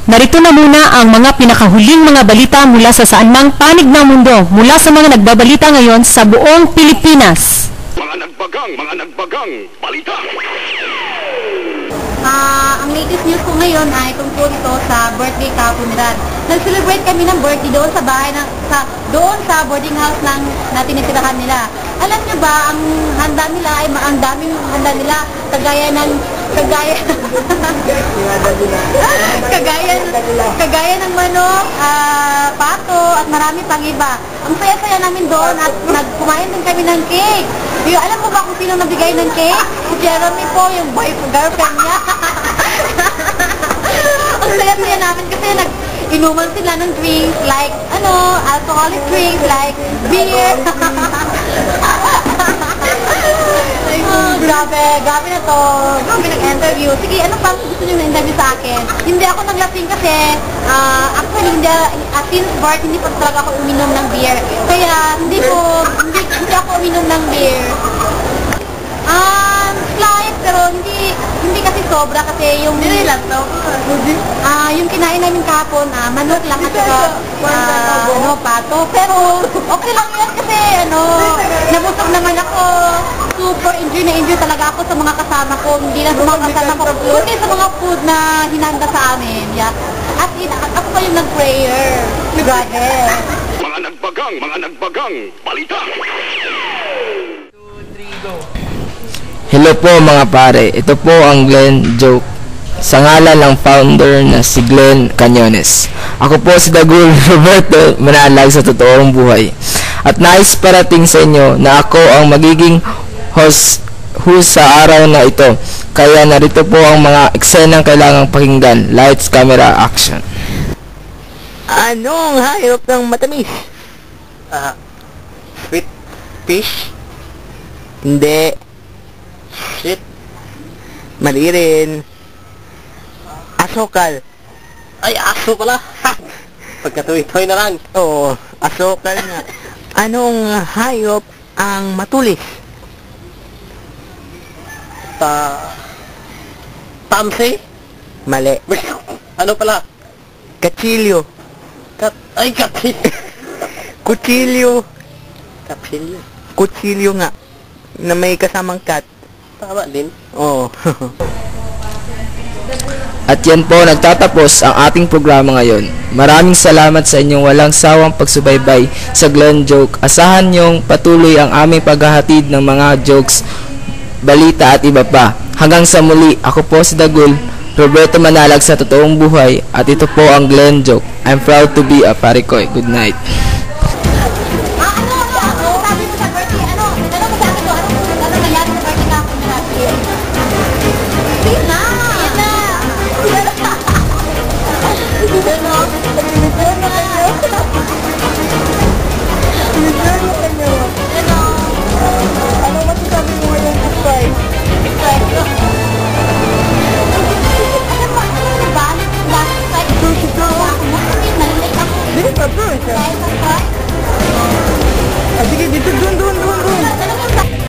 Narito na muna ang mga pinakahuling mga balita mula sa saanmang panig ng mundo, mula sa mga nagbabalita ngayon sa buong Pilipinas. Mga nagbagang balita! Ang latest news ko ngayon ay tungkol ito sa birthday kahapon nila. Nag-celebrate kami ng birthday doon sa bahay doon sa boarding house na tinitirahan nila. Alam niyo ba, ang handa nila ay ang daming handa nila, kagaya ng manok, pato at marami pang iba. Ang saya-saya namin doon at nagkumain din kami ng cake. Alam mo ba kung sino nabigay ng cake? Si Jeremy po, yung girlfriend niya. Ang saya-saya namin kasi inuman sila ng drinks like, alcoholic drinks like beer. Grabe na to. Grabe nag-interview. Sige, ano pa gusto nyo na-interview sa akin? Hindi ako naglasing kasi, actually, since birth, hindi pa talaga ako uminom ng beer. Kaya, hindi ako uminom ng beer. Slight, pero hindi kasi sobra kasi yung... Hindi lang to? Yung kinain namin kahapon, manok lang at pato. Pero, okay lang yan kasi, nabusog naman ako. Super enjoy talaga ako sa mga kasama ko. Hindi lang sa mga kasama ko. Kundi sa mga food na hinanda sa amin. Yeah. At ako pa yung nag-prayer. Grabe. Mga nagbagang balita! Hello po mga pare, ito po ang Glenn Joke sa ngalan ng founder na si Glenn Cañones. Ako po si Dagul Roberto Manalag sa totoong buhay. At nais parating sa inyo na ako ang magiging host sa araw na ito. Kaya narito po ang mga eksenang kailangang pakinggan. Lights, camera, action. Anong hayop ng matamis? Sweet fish? Hindi. Shit. Mali rin. Asokal. Ay, aso pala. Pagkatuwi-tuwi na lang. Oo, asokal nga. Anong hayop ang matulis? Tamsi? Mali. Ano pala? Katsilyo. Katsilyo. Kutsilyo. Katsilyo. Kutsilyo nga. Na may kasamang cat. Tama din. Oo. At yan po nagtatapos ang ating programa ngayon. Maraming salamat sa inyong walang sawang pagsubaybay sa Glenn Joke. Asahan niyong patuloy ang aming paghahatid ng mga jokes, balita at iba pa. Hanggang sa muli, ako po si Dagul Roberto Manalag sa totoong buhay at ito po ang Glenn Joke. I'm proud to be a Parikoy. Good night. Sige, dito, dun.